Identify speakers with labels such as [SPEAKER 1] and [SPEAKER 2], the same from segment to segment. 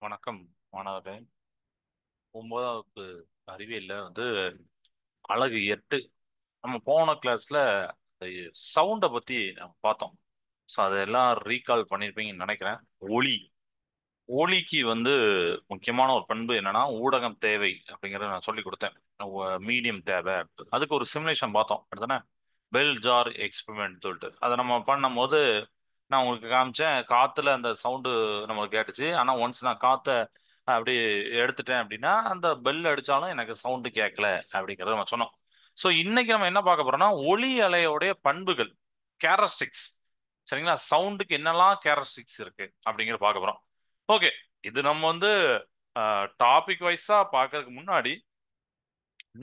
[SPEAKER 1] வணக்கம் மாணவர்களே. 9ஆம் வகுப்பு அறிவியல்ல அழகு 8 நம்ம போன கிளாஸ்ல சவுண்டை பத்தி நம்ம பார்த்தோம். ஸோ அதெல்லாம் ரீகால் பண்ணியிருப்பீங்கன்னு நினைக்கிறேன். ஒலி ஒலிக்கு முக்கியமான ஒரு பண்பு என்னன்னா ஊடகம் தேவை அப்படிங்கறத நான் சொல்லி கொடுத்தேன். மீடியம் தேவை. அதுக்கு ஒரு சிமுலேஷன் பார்த்தோம் அப்படிதானே. பெல் ஜார் எக்ஸ்பெரிமெண்ட் சொல்லிட்டு அதை நம்ம பண்ணும்போது நான் உங்களுக்கு காமிச்சேன். காத்துல அந்த சவுண்டு நம்மளுக்கு கேட்டுச்சு. ஆனா ஒன்ஸ் நான் காத்த அப்படி எடுத்துட்டேன் அப்படின்னா அந்த பெல் அடிச்சாலும் எனக்கு சவுண்டு கேட்கல அப்படிங்கறத நம்ம சொன்னோம். ஸோ இன்னைக்கு நம்ம என்ன பார்க்க போறோம்னா ஒலி அலையோடைய பண்புகள், கேரஸ்டிக்ஸ். சரிங்களா, சவுண்டுக்கு என்னெல்லாம் கேரஸ்டிக்ஸ் இருக்கு அப்படிங்கறத பார்க்க போறோம். ஓகே, இது நம்ம டாபிக் வைஸா பார்க்கறதுக்கு முன்னாடி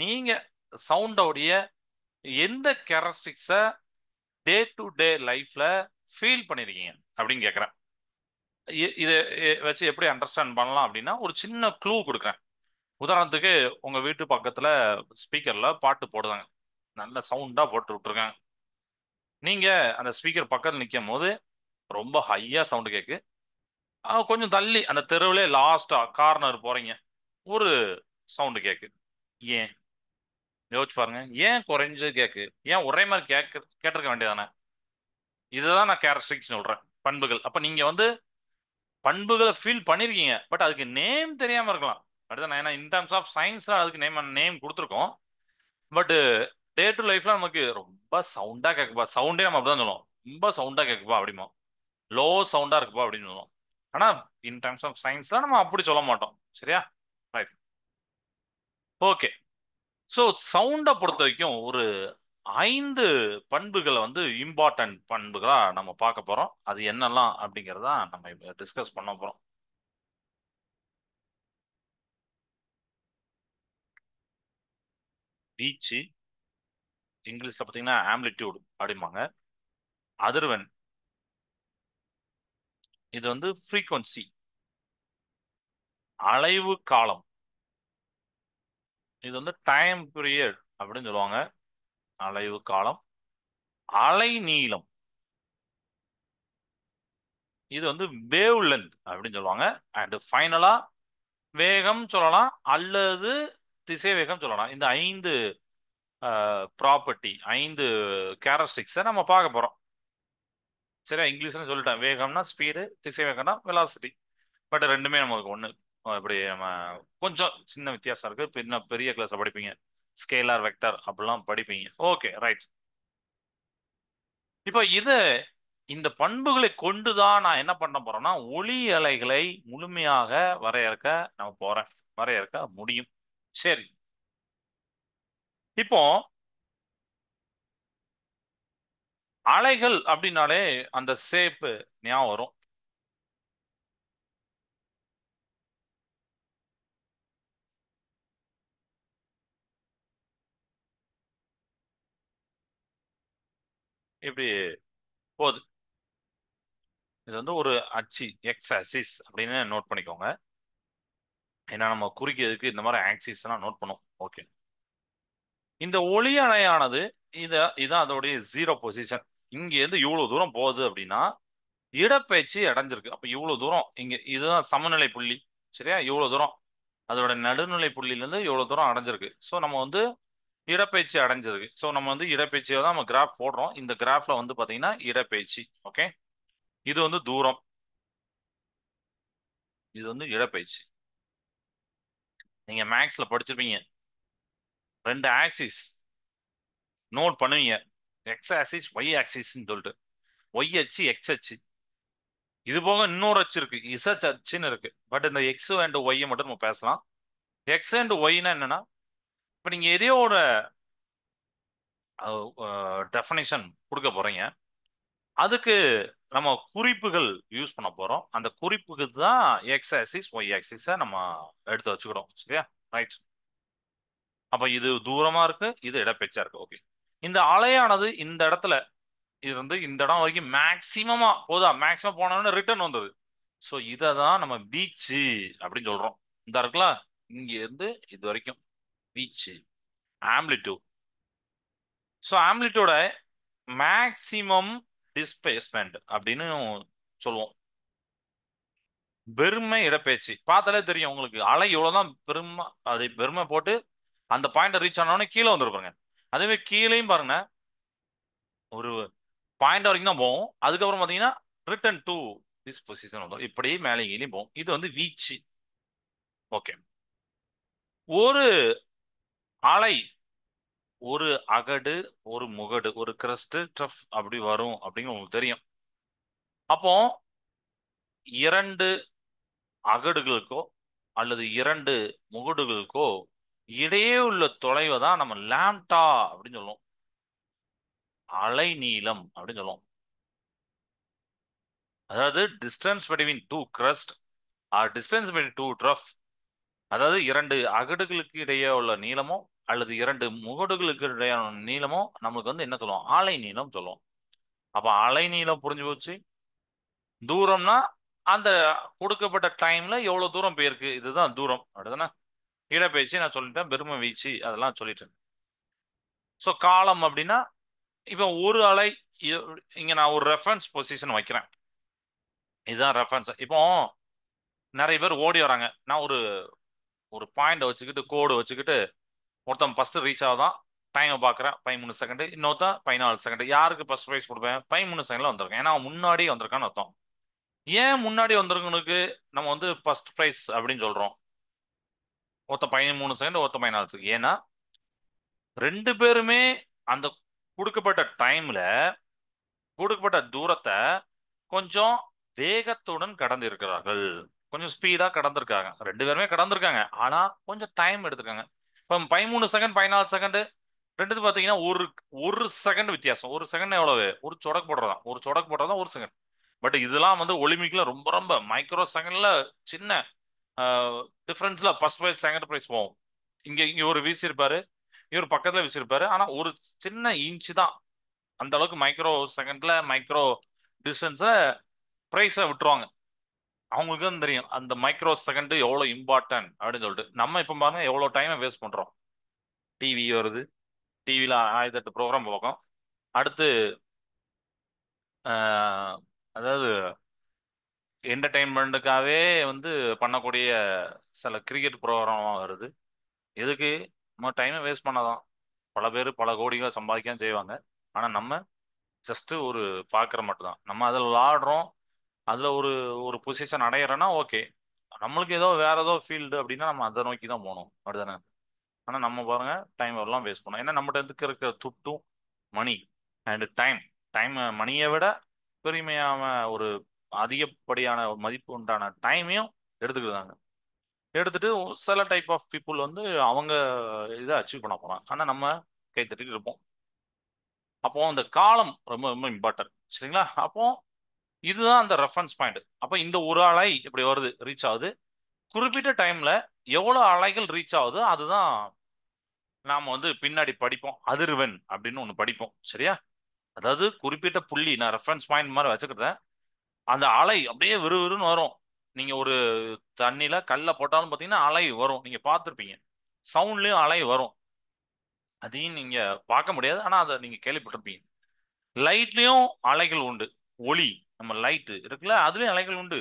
[SPEAKER 1] நீங்க சவுண்டோடைய எந்த கேரஸ்டிக்ஸை டே டு டே லைஃப்ல ஃபீல் பண்ணிருக்கீங்க அப்படின்னு கேட்குறேன். இதை வச்சு எப்படி அண்டர்ஸ்டாண்ட் பண்ணலாம் அப்படின்னா ஒரு சின்ன க்ளூ கொடுக்குறேன். உதாரணத்துக்கு உங்க வீட்டு பக்கத்துல ஸ்பீக்கர்ல பாட்டு போடுறாங்க, நல்ல சவுண்டா போட்டு விட்டுருக்காங்க. நீங்க அந்த ஸ்பீக்கர் பக்கத்துல நிற்கும் போது ரொம்ப ஹையா சவுண்டு கேட்கு. கொஞ்சம் தள்ளி அந்த தெருவிலே லாஸ்டா கார்னர் போறீங்க, ஒரு சவுண்டு கேட்கு. ஏன்? யோசிச்சு பாருங்க. ஏன் குறைஞ்சு கேட்கு? ஏன் ஒரே மாதிரி கேட்டிருக்க வேண்டியதானே? இதுதான் நான் கேரக்டரிஸ்டிக்ஸ் சொல்றேன், பண்புகள். அப்ப நீங்க பண்புகளை ஃபீல் பண்ணிருக்கீங்க, பட் அதுக்கு நேம் தெரியாம இருக்கலாம். அடுத்த ஏன்னா இன் டர்ம்ஸ் ஆஃப் சயின்ஸ்ல அதுக்கு நேம் கொடுத்துருக்கோம். பட் டே டு லைஃப்ல நமக்கு ரொம்ப சவுண்டா கேட்குப்பா, சவுண்டே நம்ம அப்படிதான் சொல்லுவோம். ரொம்ப சவுண்டா கேட்குப்பா அப்படிமோ, லோ சவுண்டா இருக்குப்பா அப்படின்னு சொல்லுவோம். ஆனா இன் டர்ம்ஸ் ஆஃப் சயின்ஸ்ல நம்ம அப்படி சொல்ல மாட்டோம். சரியா? ரைட். ஓகே. ஸோ சவுண்டை பொறுத்த வரைக்கும் ஒரு 5 பண்புகளை இம்பார்ட்டன்ட் பண்புகளா நம்ம பார்க்க போறோம். அது என்னெல்லாம் அப்படிங்கறத நம்ம டிஸ்கஸ் பண்ண போறோம். பீச்சு, இங்கிலீஷ்ல பார்த்தீங்கன்னா ஆம்ப்ளிடியூட் அப்படிம்பாங்க. அதிர்வெண், இது ஃப்ரீக்வன்சி. அலைவு காலம், இது டைம் பீரியட் அப்படின்னு சொல்லுவாங்க. அலைவு காலம். அலை நீளம், இது வேவ் லென்த் அப்படின்னு சொல்லுவாங்க. அண்ட் ஃபைனலா வேகம் சொல்லலாம் அல்லது திசை வேகம் சொல்லலாம். இந்த 5 ப்ராப்பர்ட்டி, 5 கேரக்டரிஸ்டிக்ஸை நம்ம பார்க்க போறோம். சரியா? இங்கிலீஷ்ல சொல்லிட்டேன். வேகம்னா ஸ்பீடு, திசை வேகம்னா வெலாசிட்டி. பட் ரெண்டுமே நமக்கு ஒண்ணு. இப்படி நம்ம கொஞ்சம் சின்ன வித்தியாசம் இருக்கு. பின்ன பெரிய கிளாஸ்ல படிப்பீங்க, ஸ்கேலார் வெக்டர் அப்படிலாம் படிப்பீங்க. Okay, right. இப்போ இந்த பண்புகளை கொண்டுதான் நான் என்ன பண்ண போறேன்னா ஒளி அலைகளை முழுமையாக வரையறுக்க நம்ம போறேன், வரையறுக்க முடியும். சரி, இப்போ அலைகள் அப்படின்னாலே அந்த ஷேப்பு ஞாபகம் வரும். இப்படி போகுது. இது ஒரு அச்சு, எக்ஸ் ஆக்சிஸ் அப்படின்னு நோட் பண்ணிக்கோங்க. ஏன்னா நம்ம குறிக்கிறதுக்கு இந்த மாதிரி ஆக்சிஸ் எல்லாம் நோட் பண்ணும். ஓகே. இந்த ஒளி அலையானது இதான் அதோடைய ஜீரோ பொசிஷன். இங்க இருந்து இவ்வளவு தூரம் போகுது அப்படின்னா இடப்பெயர்ச்சி அடைஞ்சிருக்கு. அப்ப இவ்வளவு தூரம் இங்க இதுதான் சமநிலை புள்ளி. சரியா? இவ்வளவு தூரம் அதோட நடுநிலை புள்ளியில இருந்து இவ்வளவு தூரம் அடைஞ்சிருக்கு. ஸோ நம்ம இடப்பெயர்ச்சி அடைஞ்சிருக்கு. ஸோ நம்ம இடப்பெயர்ச்சியை தான் நம்ம கிராஃப் போடுறோம். இந்த கிராஃப்ல பாத்தீங்கன்னா இடப்பெயர்ச்சி. ஓகே. இது தூரம், இது இடப்பெயர்ச்சி. நீங்க மேக்ஸ்ல படிச்சிருப்பீங்க, ரெண்டு ஆக்சிஸ் நோட் பண்ணுவீங்க. எக்ஸ் ஆக்சிஸ், ஒய் ஆக்சிஸ்ன்னு சொல்லிட்டு. ஒய் அச்சு, எக்ஸ் அச்சு. இது போக இன்னொரு அச்சு இருக்கு, இசட் அச்சுன்னு இருக்கு. பட் இந்த எக்ஸ் அண்ட் ஒய்யை மட்டும் நம்ம பேசலாம். எக்ஸ் அண்ட் ஒய்னா என்னன்னா, இப்ப நீங்க எதையோ ஒரு டெஃபனிஷன் கொடுக்க போறீங்க, அதுக்கு நம்ம குறிப்புகள் யூஸ் பண்ண போறோம். அந்த குறிப்புக்கு தான் எக்ஸ் ஆக்சிஸ், ஒய் ஆக்சிஸை நம்ம எடுத்து வச்சுக்கிறோம். சரியா? ரைட். அப்ப இது தூரமா இருக்கு, இது இடப்பெயர்ச்சியா இருக்கு. ஓகே. இந்த அலையானது இந்த இடத்துல இருந்து இந்த இடம் வரைக்கும் மேக்சிமமா போதா, மேக்சிமம் போனோம்னா ரிட்டர்ன் வந்தது. ஸோ இதை தான் நம்ம பீச்சு அப்படின்னு சொல்றோம். இந்த இருக்குல்ல, இங்க இருந்து இது வரைக்கும் பீச்சு, ஆம்ப்ளிடியூட். ஸோ ஆம்ப்ளிடியூட மேக்சிமம் டிஸ்பிளேஸ்மெண்ட் அப்படின்னு சொல்லுவோம். பெருமை இடப்பெயர்ச்சி பார்த்தாலே தெரியும் உங்களுக்கு. அலை இவ்வளவுதான் பெருமை, அது பெருமை போட்டு அந்த பாயிண்ட் ரீச் ஆனோடனே கீழே வந்துருப்பாங்க. அதே கீழேயும் பாருங்க, ஒரு பாயிண்ட் வரைக்கும் தான் போகும். அதுக்கப்புறம் பாத்தீங்கன்னா ரிட்டர்ன் டு திஸ் பொசிஷன் வந்துடும். இப்படி மேலே கீழே போகும். இது வந்து வீச்சு. ஓகே. ஒரு அலை, ஒரு அகடு, ஒரு முகடு, ஒரு கிரஸ்ட் ட்ரஃப் அப்படி வரும் அப்படின்னு உங்களுக்கு தெரியும். அப்போ இரண்டு அகடுகளுக்கோ அல்லது இரண்டு முகடுகளுக்கோ இடையே உள்ள தொலைவை தான் நம்ம லாம்டா அப்படின்னு சொல்லுவோம். அலை நீளம் அப்படின்னு சொல்லுவோம். அதாவது distance between two crest or distance between two trough. அதாவது இரண்டு அகடுகளுக்கு இடையே உள்ள நீளமோ அல்லது இரண்டு முகடுகளுக்கு இடையான நீளமோ நம்மளுக்கு வந்து என்ன சொல்லுவோம்? அலை நீளம் சொல்லுவோம். அப்ப அலை நீளம் புரிஞ்சு போச்சு. தூரம்னா அந்த கொடுக்கப்பட்ட டைம்ல எவ்வளவு தூரம் போயிருக்கு, இதுதான் தூரம். அப்படிதானே? இடப்பெயர்ச்சி நான் சொல்லிட்டேன், பெருமை வீச்சு அதெல்லாம் சொல்லிட்டேன். ஸோ காலம் அப்படின்னா, இப்போ ஒரு அலை இங்க நான் ஒரு ரெஃபரன்ஸ் பொசிஷன் வைக்கிறேன். இதுதான் ரெஃபரன்ஸ். இப்போ நிறைய பேர் ஓடி வராங்க. நான் ஒரு ஒரு பாயிண்ட் வச்சுக்கிட்டு கோடு வச்சுக்கிட்டு ஒருத்தன் ஃபர்ஸ்ட் ரீச் ஆகுதான், டைமை பார்க்குறேன் 13 செகண்ட், இன்னொருத்தன் 14 செகண்ட். யாருக்கு ஃபர்ஸ்ட் ப்ரைஸ் கொடுப்பேன்? 13 செகண்ட்ல வந்திருக்கேன், ஏன்னா அவன் முன்னாடி வந்திருக்கான்னு அர்த்தம். ஏன் முன்னாடி வந்திருக்கவனுக்கு நம்ம வந்து ஃபர்ஸ்ட் ப்ரைஸ் அப்படின்னு சொல்றோம்? ஒருத்தன் 13 செகண்ட், ஒருத்தன் 14 செகண்ட். ஏன்னா ரெண்டு பேருமே அந்த கொடுக்கப்பட்ட டைம்ல கொடுக்கப்பட்ட தூரத்தை கொஞ்சம் வேகத்துடன் கடந்து இருக்கிறார்கள். கொஞ்சம் ஸ்பீடா கடந்திருக்காங்க. ரெண்டு பேருமே கடந்திருக்காங்க, ஆனா கொஞ்சம் டைம் எடுத்திருக்காங்க. இப்போ 13 செகண்ட் 14 செகண்ட் ரெண்டு பாத்தீங்கன்னா ஒரு ஒரு செகண்ட் வித்தியாசம். ஒரு செகண்ட் எவ்வளவு? ஒரு சொடக்கு போடுறதான், ஒரு சொடக்கு போடுறதான் ஒரு செகண்ட். பட் இதெல்லாம் வந்து ஒலிம்பிக்ல ரொம்ப ரொம்ப மைக்ரோ செகண்ட்ல சின்ன டிஃபரன்ஸ்ல ஃபர்ஸ்ட் ப்ரைஸ் செகண்ட் ப்ரைஸ் போகும். இங்க இங்க ஒரு வீசியிருப்பாரு, இவர் பக்கத்துல வீசியிருப்பாரு, ஆனா ஒரு சின்ன இன்ச் தான். அந்த அளவுக்கு மைக்ரோ செகண்ட்ல மைக்ரோ டிஸ்டன்ஸ்ல ப்ரைஸை விட்டுருவாங்க. அவங்களுக்கு தான் தெரியும் அந்த மைக்ரோ செகண்ட் எவ்வளவு இம்பார்ட்டன்ட் அப்படின்னு சொல்லிட்டு. நம்ம இப்ப பாருங்க எவ்வளவு டைமை வேஸ்ட் பண்றோம். டிவி வருது, டிவியில 1008 ப்ரோக்ராம் பார்க்கும். அடுத்து ஆஹ், அதாவது என்டர்டைன்மெண்ட்டுக்காகவே வந்து பண்ணக்கூடிய சில கிரிக்கெட் ப்ரோக்ராம் வருது. எதுக்கு? நம்ம டைமை வேஸ்ட் பண்ணாதான். பல பேர் பல கோடிகளை சம்பாதிக்க செய்வாங்க, ஆனா நம்ம ஜஸ்ட் ஒரு பார்க்குற மட்டும் தான். நம்ம அதில் விளாடுறோம், அதுல ஒரு ஒரு பொசிஷன் அடையிறோன்னா ஓகே. நம்மளுக்கு ஏதோ வேற ஏதோ ஃபீல்டு அப்படின்னா நம்ம அதை நோக்கி தான் போகணும். அப்படிதானே? ஆனா நம்ம பாருங்க டைம் எல்லாம் வேஸ்ட் பண்ணோம். ஏன்னா நம்மகிட்ட இருந்து இருக்கிற துட்டும் மணி அண்ட் டைம். டைம் மணியை விட பெருமையான ஒரு அதிகப்படியான ஒரு மதிப்பு உண்டான டைமையும் எடுத்துக்கிறாங்க. எடுத்துட்டு சில டைப் ஆஃப் பீப்புள் வந்து அவங்க இதை அச்சீவ் பண்ண போறாங்க, ஆனா நம்ம கை தட்டிட்டு இருப்போம். அப்போ அந்த காலம் ரொம்ப ரொம்ப இம்பார்ட்டன்ட். சரிங்களா? அப்போ இதுதான் அந்த ரெஃபரன்ஸ் பாயிண்ட். அப்போ இந்த ஒரு அலை இப்படி வருது, ரீச் ஆகுது. குறிப்பிட்ட டைம்ல எவ்வளவு அலைகள் ரீச் ஆகுதோ அதுதான் நாம வந்து பின்னாடி படிப்போம். அதிர்வெண் அப்படின்னு ஒண்ணு படிப்போம். சரியா? அதாவது குறிப்பிட்ட புள்ளி, நான் ரெஃபரன்ஸ் பாயிண்ட் மாதிரி வச்சுக்கிறேன். அந்த அலை அப்படியே விறுவிறுன்னு வரும். நீங்க ஒரு தண்ணியில கல்ல போட்டாலும் பாத்தீங்கன்னா அலை வரும், நீங்க பார்த்துருப்பீங்க. சவுண்ட்லயும் அலை வரும். அதையும் நீங்க பார்க்க முடியாது, ஆனா அதை நீங்க கேள்விப்பட்டிருப்பீங்க. லைட்லயும் அலைகள் உண்டு. ஒளி, நம்ம லைட் இருக்குல்ல, அதுலயும் அலைகள் உண்டு.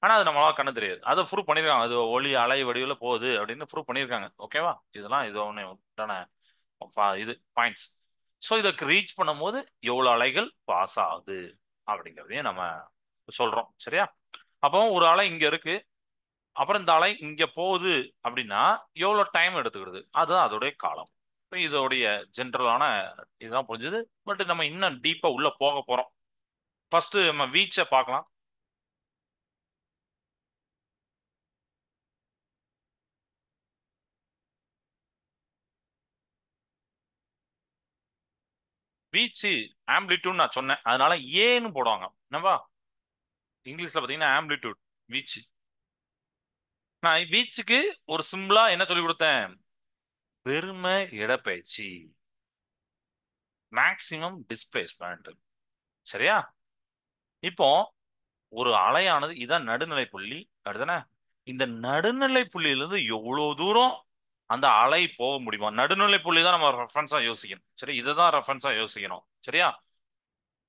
[SPEAKER 1] ஆனா அது நம்மளால கண்ணு தெரியாது. அதை ப்ரூவ் பண்ணிருக்காங்க. அது ஒளி அலை வடிவில் போகுது அப்படின்னு ப்ரூவ் பண்ணிருக்காங்க. ஓகேவா? இதெல்லாம் இது ஒன்று இது பாயிண்ட்ஸ். ஸோ இதுக்கு ரீச் பண்ணும்போது எவ்வளவு அலைகள் பாஸ் ஆகுது அப்படிங்கிறதையும் நம்ம சொல்றோம். சரியா? அப்போ ஒரு அலை இங்க இருக்கு, அப்புறம் இந்த அலை இங்க போகுது அப்படின்னா எவ்வளவு டைம் எடுத்துக்கிடுது, அதுதான் அதோடைய காலம். இப்போ இதோடைய ஜென்ரலான இதுதான் புரிஞ்சுது. பட் நம்ம இன்னும் டீப்பா உள்ள போக போறோம். ஃபர்ஸ்ட் நம்ம வீச்சை பார்க்கலாம். வீச்சு ஆம்பிளிட்யூட் நான் சொன்னேன், அதனால ஏன்னு போடுவாங்க. என்னவா? இங்கிலீஷ்ல பாத்தீங்கன்னா ஆம்பிளிட்யூட், வீச்சு. நான் வீச்சுக்கு ஒரு சிம்பிளா என்ன சொல்லி கொடுத்தேன்? பெரும இடப்பெயர்ச்சி, மேக்சிமம் டிஸ்பிளேஸ்மெண்ட். சரியா? இப்போ ஒரு அலையானது இதான் நடுநிலை புள்ளி. அடுத்தானே இந்த நடுநிலை புள்ளியிலிருந்து எவ்வளவு தூரம் அந்த அலை போக முடியுமா? நடுநிலை புள்ளி தான் நம்ம ரெஃபரன்ஸா யோசிக்கணும். சரி, இதுதான் ரெஃபரன்ஸா யோசிக்கணும். சரியா?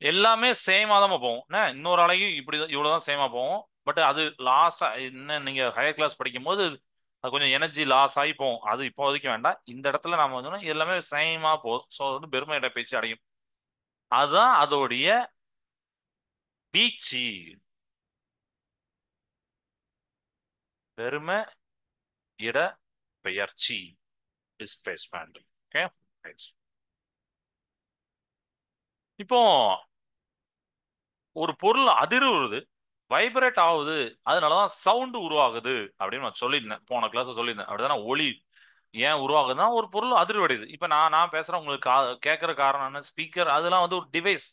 [SPEAKER 1] எல்லாமே சேமா தான் போகும். இன்னொரு அலையும் இப்படி இவ்வளவுதான் சேமா போகும். பட் அது லாஸ்டா என்ன நீங்க ஹையர் கிளாஸ் படிக்கும் போது அது கொஞ்சம் எனர்ஜி லாஸ் ஆகி போகும். அது இப்போதைக்கு வேண்டாம். இந்த இடத்துல நாம வந்து எல்லாமே சேமா போதும். ஸோ வந்து பெருமை இட பேச்சு அடையும். அதுதான் அதோடைய வீச்சு. பெருமை இட பெயர்ச்சி, டிஸ்பிளேஸ்மெண்ட். ஓகே. இப்போ ஒரு பொருள் அதிர்வுறுது, வைப்ரேட் ஆகுது, அதனாலதான் சவுண்ட் உருவாகுது அப்படின்னு நான் சொல்லியிருந்தேன். போன கிளாஸ் சொல்லியிருந்தேன். அப்படிதானே? ஒலி ஏன் உருவாகுதுன்னா ஒரு பொருள் அதிர்வடையுது. இப்ப நான் நான் பேசுறேன், உங்களுக்கு கேட்கற காரணம் என்ன? ஸ்பீக்கர் அதெல்லாம் வந்து ஒரு டிவைஸ்.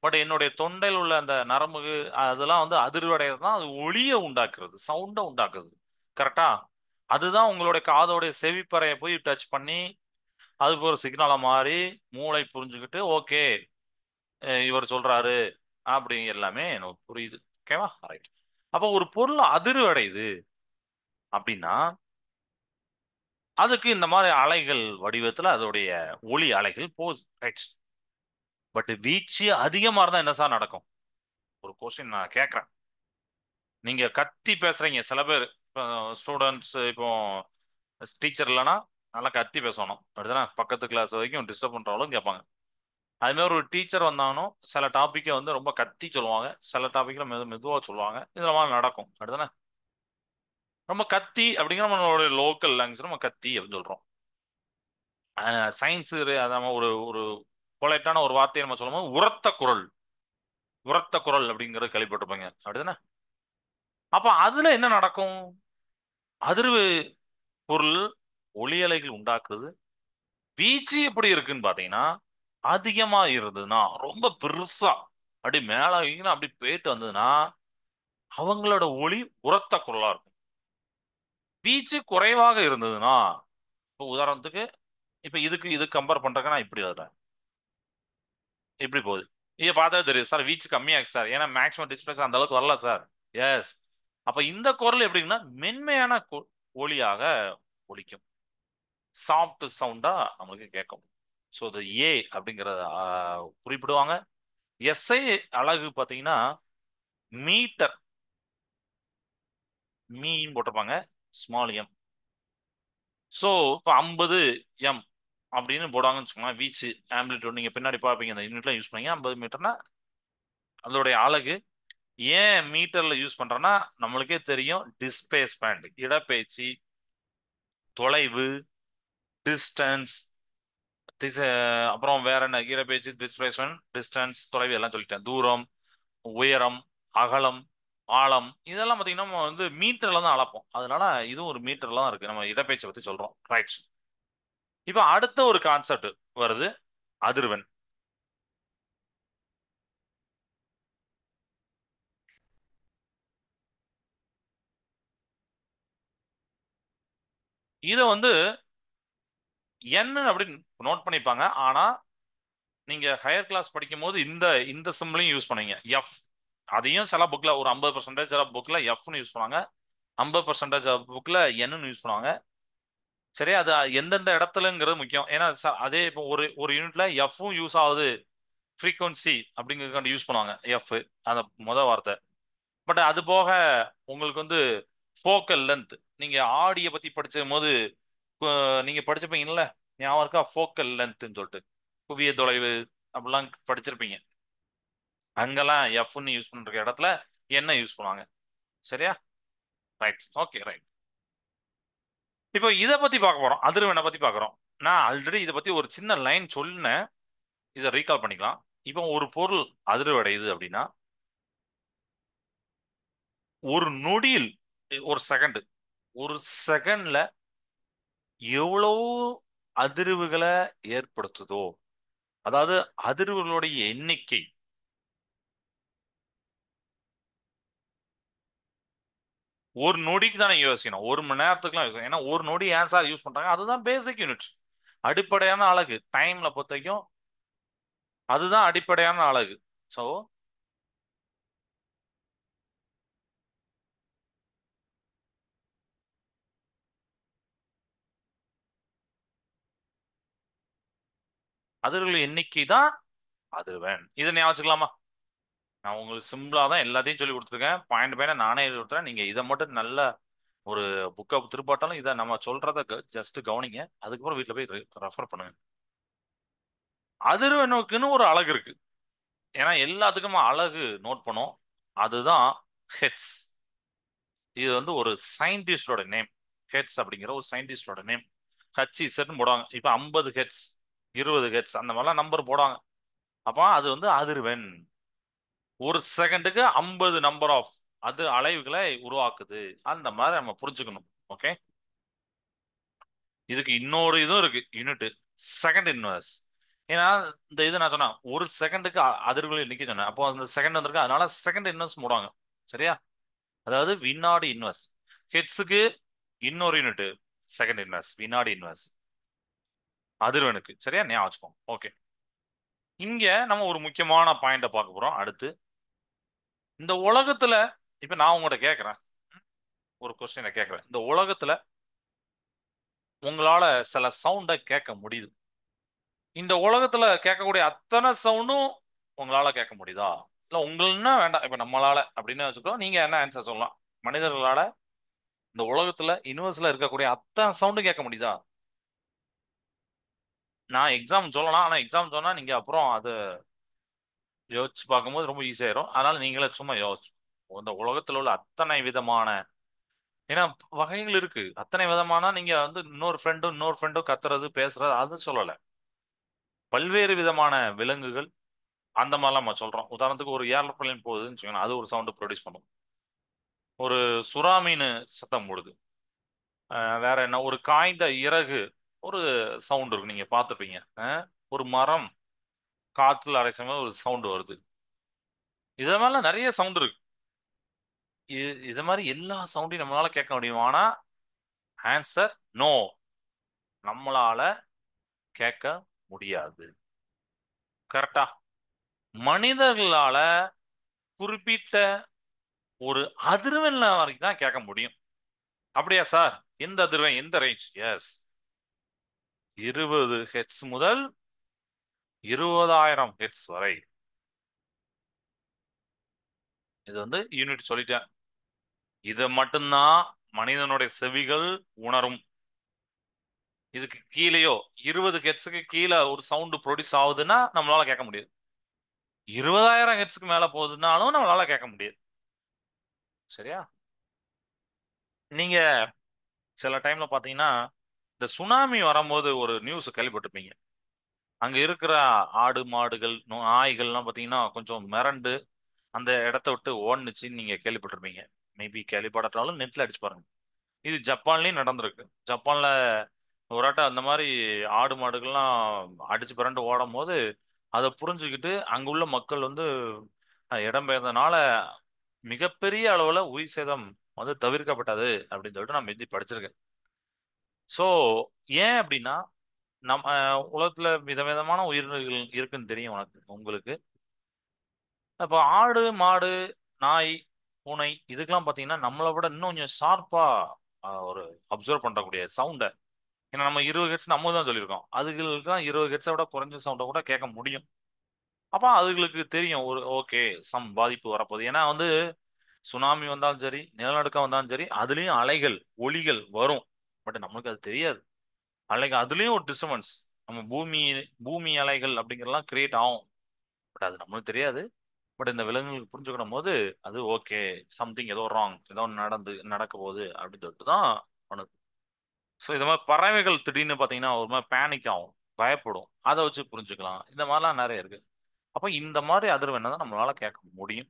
[SPEAKER 1] பட் என்னுடைய தொண்டையில் உள்ள அந்த நரம்பு அதெல்லாம் வந்து அதிர்வடைகிறது தான் அது ஒலியை உண்டாக்குறது, சவுண்டை உண்டாக்குது. கரெக்டா? அதுதான் உங்களுடைய காதோடைய செவிப்பறையை போய் டச் பண்ணி அதுக்கு ஒரு சிக்னலை மாறி மூளை புரிஞ்சுக்கிட்டு ஓகே இவர் சொல்றாரு அப்படி எல்லாமே எனக்கு புரியுது. ஓகேவா? ரைட். அப்போ ஒரு பொருள் அதிர்வடையுது அப்படின்னா அதுக்கு இந்த மாதிரி அலைகள் வடிவத்துல அதோடைய ஒளி அலைகள் போகுது. ரைட். பட் வீச்சு அதிகமா இருந்தா என்ன சார் நடக்கும்? ஒரு கொஸ்டின் நான் கேட்கறேன். நீங்க கத்தி பேசுறீங்க சில பேர். ஸ்டூடெண்ட்ஸ் இப்போ டீச்சர் இல்லைன்னா நல்லா கத்தி பேசணும். அப்படிதானே? பக்கத்து கிளாஸ் வரைக்கும் டிஸ்டர்ப் பண்றவங்களும் கேட்பாங்க. அது மாதிரி ஒரு டீச்சர் வந்தாலும் சில டாப்பிக்கை வந்து ரொம்ப கத்தி சொல்லுவாங்க, சில டாபிக்ல மெதுவா சொல்லுவாங்க. இதெல்லாம் மாதிரி நடக்கும். அப்படிதானே? ரொம்ப கத்தி அப்படிங்கிற நம்மளோட லோக்கல் லாங்குவேஜ் நம்ம கத்தி அப்படின்னு சொல்றோம். சயின்ஸ் நம்ம ஒரு ஒரு பொலைட்டான ஒரு வார்த்தையை நம்ம சொல்லும்போது உரத்த குரல், உரத்த குரல் அப்படிங்கறது கேள்விப்பட்டிருப்பீங்க. அப்படிதானே? அப்ப அதுல என்ன நடக்கும்? அதிர்வு பொருள் ஒலி அலைகள் உண்டாக்குறது. வீச்சு எப்படி இருக்குன்னு பாத்தீங்கன்னா அதிகமா இருந்ததுன்னா ரொம்ப பெருசா அப்படி மேல அப்படி போயிட்டு வந்ததுன்னா அவங்களோட ஒலி உரத்த குரலா இருக்கும். வீச்சு குறைவாக இருந்ததுன்னா இப்போ உதாரணத்துக்கு இப்ப இது கம்பேர் பண்றதுக்கு நான் இப்படி எழுதுறேன். இப்படி போகுது. இதை பார்த்தா தெரியும் சார் வீச்சு கம்மியாக்கு சார், ஏன்னா மேக்ஸிமம் டிஸ்பிளேஸ் அந்த அளவுக்கு வரல சார். எஸ். அப்ப இந்த குரல் எப்படின்னா மென்மையான ஒலியாக ஒலிக்கும். சாஃப்ட் சவுண்டா நம்மளுக்கு கேட்கும். ஸோ இது ஏ அப்படிங்கிறத குறிப்பிடுவாங்க. எஸ்ஐ அழகு பார்த்தீங்கன்னா மீட்டர், மீன் போட்டிருப்பாங்க, ஸ்மால் எம். ஸோ இப்போ 50 எம் அப்படின்னு போடுவாங்கன்னு வச்சுக்கோங்களேன். வீச்சு ஆம்பிளிட்யூட் நீங்க பின்னாடி பார்ப்பீங்க, அந்த யூனிட்ல யூஸ் பண்ணீங்க. 50 மீட்டர்னா அதோடைய அழகு. ஏன் மீட்டர்ல யூஸ் பண்றோம்னா நம்மளுக்கே தெரியும் டிஸ்பிளேஸ்மெண்ட் இடப்பெயர்ச்சி, தொலைவு, டிஸ்டன்ஸ், அப்புறம் வேற என்ன இடப்பெயர்ச்சி, டிஸ்பிளேஸ்மெண்ட், டிஸ்டன்ஸ், தொலைவு எல்லாம் சொல்லிட்டேன். தூரம், உயரம், அகலம், ஆழம் இதெல்லாம் பார்த்தீங்கன்னா நம்ம வந்து மீட்டர்ல தான் அளப்போம். அதனால இதுவும் ஒரு மீட்டர்ல தான் இருக்கு. நம்ம இடப்பெயர்ச்சி பத்தி சொல்றோம். ரைட். இப்போ அடுத்த ஒரு கான்செப்ட் வருது, அதிர்வெண். இதை வந்து என்ன அப்படின்னு நோட் பண்ணிப்பாங்க. ஆனா நீங்க ஹையர் கிளாஸ் படிக்கும் போது இந்த இந்த சிம்பிளையும் யூஸ் பண்ணுவீங்க, எஃப். அதையும் சில புக்ல ஒரு 50% சில புக்ல எஃப்னு யூஸ் பண்ணுவாங்க, 50% புக்ல என்னன்னு யூஸ் பண்ணுவாங்க. சரி, அது எந்தெந்த இடத்துலங்கிறது முக்கியம். ஏன்னா அதே இப்போ ஒரு ஒரு யூனிட்ல எஃப்பும் யூஸ் ஆகுது, ஃப்ரீக்வன்சி அப்படிங்கிறதுக்காண்டி யூஸ் பண்ணுவாங்க எஃப், அந்த முத வார்த்தை. பட் அது போக உங்களுக்கு வந்து ஃபோக்கல் லென்த், நீங்க ஆடியை பத்தி படிச்சும் போது நீங்க படிச்சிருப்பீங்கல்ல, ஞாபகம் இருக்கா? ஃபோக்கல் லென்த்னு சொல்லிட்டு குவிய தொலைவு அப்படிலாம் படிச்சிருப்பீங்க. அங்கெல்லாம் எஃப்னு யூஸ் பண்ற இடத்துல என்ன யூஸ் பண்ணுவாங்க. சரியா? ரைட். ஓகே. ரைட். இப்போ இதை பத்தி பார்க்க போறோம், அதிர்வெண்ணை பத்தி பார்க்குறோம். நான் ஆல்ரெடி இதை பத்தி ஒரு சின்ன லைன் சொன்னேன், இதை ரீகால் பண்ணிக்கலாம். இப்போ ஒரு பொருள் அதிர்வடையுது அப்படின்னா ஒரு நொடியில், ஒரு செகண்ட், ஒரு செகண்ட்ல எவ்வளவு அதிர்வுகளை ஏற்படுத்துதோ, அதாவது அதிர்வுகளுடைய எண்ணிக்கை. ஒரு நொடிக்கு தானே யோசிக்கணும், ஒரு மணி நேரத்துக்குலாம் யோசிக்கணும். ஏன்னா ஒரு நொடி ஏன் சார் யூஸ் பண்றாங்க? அதுதான் பேசிக் யூனிட், அடிப்படையான அலகு. டைம்ல பொறுத்த வரைக்கும் அதுதான் அடிப்படையான அலகு. ஸோ அதிர்வுகள் எண்ணிக்கை தான் அதிர்வெண். இதை ஞாபகம் வச்சுக்கலாமா? நான் உங்களுக்கு சிம்பிளா தான் எல்லாத்தையும் சொல்லி கொடுத்துருக்கேன். பாயிண்ட் பாயிண்ட் நானே எழுதி கொடுத்துறேன். நீங்க இதை மட்டும் நல்ல ஒரு புக்கை திருப்பாட்டாலும் இதை நம்ம சொல்றத ஜஸ்ட் கவனிங்க. அதுக்கப்புறம் வீட்டில் போய் ரெஃபர் பண்ணுங்க. அதிர்வெண்ணுக்குன்னு ஒரு அழகு இருக்கு. ஏன்னா எல்லாத்துக்கும் அழகு நோட் பண்ணும். அதுதான் ஹெட்ஸ். இது வந்து ஒரு சயின்டிஸ்டோட நேம். ஹெட்ஸ் அப்படிங்கிற ஒரு சயின்டிஸ்டோட நேம். HZ போடுவாங்க. இப்போ 50 ஹெட்ஸ், 20 ஹெட்ஸ் அந்த மாதிரிலாம் நம்பர் போடுவாங்க. அப்போ அது வந்து அதிர்வெண். ஒரு செகண்டுக்கு 50 நம்பர் ஆஃப் அது அலைவுகளை உருவாக்குது. அந்த மாதிரி நம்ம புரிஞ்சுக்கணும். ஓகே. இதுக்கு இன்னொரு இதுவும் இருக்கு யூனிட், செகண்ட் இன்வர்ஸ். ஏன்னா இந்த இது நான் சொன்னேன் ஒரு செகண்டுக்கு அதிர்வுகள் எண்ணிக்கை சொன்னேன். அப்போ அந்த செகண்ட் வந்திருக்கு, அதனால செகண்ட் இன்வர்ஸ் போடுவாங்க. சரியா? அதாவது வினாடி இன்வர்ஸ். ஹெட்ஸுக்கு இன்னொரு யூனிட் செகண்ட் இன்வர்ஸ், வினாடி இன்வர்ஸ் அதிர்வெணுக்கு. சரியா? ஞாபகம் வச்சுக்கோங்க. ஓகே. இங்க நம்ம ஒரு முக்கியமான பாயிண்ட பார்க்க போறோம் அடுத்து. இந்த உலகத்துல இப்ப நான் உங்கள்கிட்ட கேட்கறேன், ஒரு கொஸ்டினை கேட்கறேன். இந்த உலகத்துல உங்களால சில சவுண்டை கேட்க முடியுது. இந்த உலகத்துல கேட்கக்கூடிய அத்தனை சவுண்டும் உங்களால கேட்க முடியுதா? இல்ல உங்களுன்னா வேண்டாம், இப்ப நம்மளால அப்படின்னு வச்சுக்கோ. நீங்க என்ன ஆன்சர் சொல்லலாம்? மனிதர்களால இந்த உலகத்துல யூனிவர்ஸ்ல இருக்கக்கூடிய அத்தனை சவுண்டும் கேட்க முடியுதா? நான் எக்ஸாம் சொல்லலாம், ஆனா எக்ஸாம் சொன்னா நீங்க அப்புறம் அது யோசிச்சு பார்க்கும்போது ரொம்ப ஈஸியாயிரும். அதனால நீங்களே சும்மா யோசிச்சு இந்த உலகத்துல உள்ள அத்தனை விதமான, ஏன்னா வகைகள் இருக்கு. அத்தனை விதமான நீங்க வந்து இன்னொரு ஃப்ரெண்டும் கத்துறது பேசுறது அது சொல்லல. பல்வேறு விதமான விலங்குகள் அந்த மாதிரிலாம் நம்ம சொல்றோம். உதாரணத்துக்கு ஒரு ஏரோப்ளேன் போகுதுன்னு வச்சுக்கோங்க, அது ஒரு சவுண்ட் ப்ரொடியூஸ் பண்ணும். ஒரு சுறா மீன் சத்தம் போடுது. வேற என்ன, ஒரு காய்ந்த இறகு ஒரு சவுண்ட் இருக்கு, நீங்க பார்த்துப்பீங்க. ஒரு மரம் காத்துல அரைச்ச மாதிரி ஒரு சவுண்ட் வருது. இத மாதிரிலாம் நிறைய சவுண்ட் இருக்கு. இது மாதிரி எல்லா சவுண்டையும் நம்மளால கேட்க முடியும். ஆனா ஆன்சர் நோ, நம்மளால கேட்க முடியாது. கரெக்டா? மனிதர்களால குறிப்பிட்ட ஒரு அதிர்வெண்ல வரைக்கும் தான் கேட்க முடியும். அப்படியா சார்? எந்த அதிர்வெண், எந்த ரேஞ்ச்? எஸ், 20 ஹெர்ட்ஸ் முதல் 20,000 ஹெர்ட்ஸ் வரை. இது வந்து யூனிட் சொல்லிட்டேன். இதை மட்டும்தான் மனிதனுடைய செவிகள் உணரும். இதுக்கு கீழேயோ 20 ஹெர்ட்ஸுக்கு கீழே ஒரு சவுண்ட் ப்ரொடியூஸ் ஆகுதுன்னா நம்மளால கேட்க முடியாது. 20,000 ஹெர்ட்ஸுக்கு மேல போகுதுன்னாலும் நம்மளால கேட்க முடியாது. சரியா? நீங்க சில டைம்ல பாத்தீங்கன்னா இந்த சுனாமி வரும்போது ஒரு நியூஸ் கேள்விப்பட்டிருப்பீங்க. அங்க இருக்கிற ஆடு மாடுகள் நாய்கள்லாம் பாத்தீங்கன்னா கொஞ்சம் மிரண்டு அந்த இடத்த விட்டு ஓடுனுச்சின்னு நீங்க கேள்விப்பட்டிருப்பீங்க. மேபி கேள்விப்படாட்டாலும் நெட்ல அடிச்சு பாருங்க. இது ஜப்பான்லயும் நடந்திருக்கு. ஜப்பான்ல ஒரு ஆட்டம் அந்த மாதிரி ஆடு மாடுகள்லாம் அடிச்சு பிறண்டு ஓடும் போது அதை புரிஞ்சுக்கிட்டு அங்க உள்ள மக்கள் வந்து இடம்பெயர்ந்தனால மிகப்பெரிய அளவுல உயிர் சேதம் வந்து தவிர்க்கப்பட்டது அப்படின்னு சொல்லிட்டு நான் மிந்தி படிச்சிருக்கேன். ஸோ ஏன் அப்படின்னா நம்ம உலகத்துல விதவிதமான உயிரினங்கள் இருக்குன்னு தெரியும் உங்களுக்கு. அப்போ ஆடு மாடு நாய் பூனை இதுக்கெல்லாம் பார்த்தீங்கன்னா நம்மளை விட இன்னும் கொஞ்சம் ஷார்ப்பா ஒரு அப்சர்வ் பண்ணக்கூடிய சவுண்டை, ஏன்னா நம்ம 20 ஹெர்ட்ஸ் நம்ம தான் சொல்லியிருக்கோம், அதுகளுக்கு 20 ஹெர்ட்ஸை விட குறைஞ்ச சவுண்டை கூட கேட்க முடியும். அப்போ அதுகளுக்கு தெரியும் ஒரு ஓகே சம் பாதிப்பு வரப்போகுது. ஏன்னா வந்து சுனாமி வந்தாலும் சரி நிலநடுக்கம் வந்தாலும் சரி அதுலேயும் அலைகள் ஒலிகள் வரும். பட் நம்மளுக்கு அது தெரியாது. அலைகள் அதுலேயும் ஒரு டிஸ்டர்பன்ஸ், நம்ம பூமி பூமி அலைகள் அப்படிங்கிறதெல்லாம் கிரியேட் ஆகும். பட் அது நம்மளுக்கு தெரியாது. பட் இந்த விலங்குகளுக்கு புரிஞ்சுக்கணும் போது அது ஓகே சம்திங் ஏதோ ராங், ஏதோ நடக்க போகுது அப்படின்னு சொல்லிட்டு தான் பண்ணுது. ஸோ இது மாதிரி பறவைகள் திடீர்னு பார்த்தீங்கன்னா ஒரு மாதிரி பேனிக் ஆகும், பயப்படும். அதை வச்சு புரிஞ்சுக்கலாம். இந்த மாதிரிலாம் நிறைய இருக்கு. அப்போ இந்த மாதிரி அதிர்வெண்ணை தான் நம்மளால கேட்க முடியும்.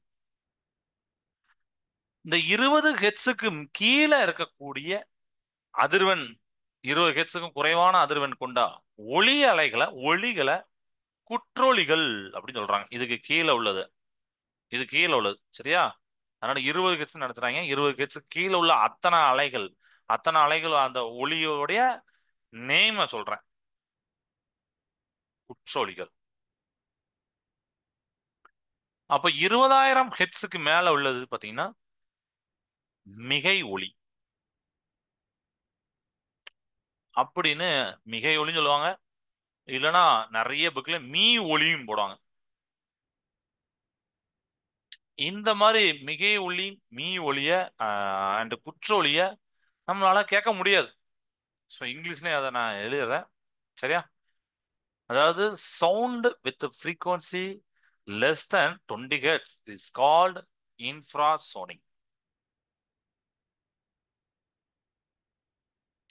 [SPEAKER 1] இந்த 20 ஹெட்ஸுக்கு கீழே இருக்கக்கூடிய அதிர்வெண், 20 ஹெட்ஸுக்கும் குறைவான அதிர்வெண் கொண்ட ஒளிகளை குற்றொலிகள் அப்படின்னு சொல்றாங்க. இதுக்கு கீழே உள்ளது, இது கீழே உள்ளது. சரியா? அதனால 20 ஹெர்ட்ஸ் நடத்துறாங்க. 20 ஹெர்ட்ஸ் கீழே உள்ள அத்தனை அலைகள் அந்த ஒளியோடைய நேம சொல்றேன், குற்றொலிகள். அப்ப 20,000 ஹெர்ட்ஸுக்கு மேல உள்ளது பாத்தீங்கன்னா மிகை ஒலி அப்படின்னு, மிகை ஒலின்னு சொல்லுவாங்க. இல்லைன்னா நிறைய புக்ல மீ ஒலியும் போடுவாங்க. இந்த மாதிரி மிகை ஒலி, மீ ஒலிய அண்ட் குற்ற ஒலிய நம்மளால கேட்க முடியாது. ஸோ இங்கிலீஷ்லயே அதை நான் எழுதுறேன். சரியா? அதாவது sound with frequency less than 20 hertz is called infrasonic.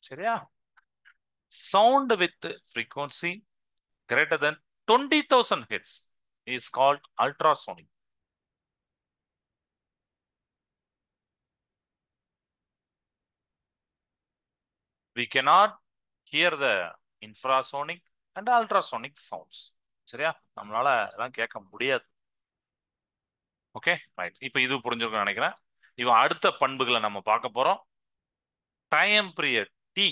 [SPEAKER 1] சரியா? Sound with frequency greater than 20,000 hits is called ultrasonic. We cannot hear the infrasonic and ultrasonic sounds. சரியா? நம்மளால எல்லாம் கேட்க முடியாது. Okay right. இப்போ இது புரிஞ்சிருக்கும்னு நினைக்கிறேன். இப்போ அடுத்த பண்புகளை நம்ம பார்க்க போறோம். Time period T.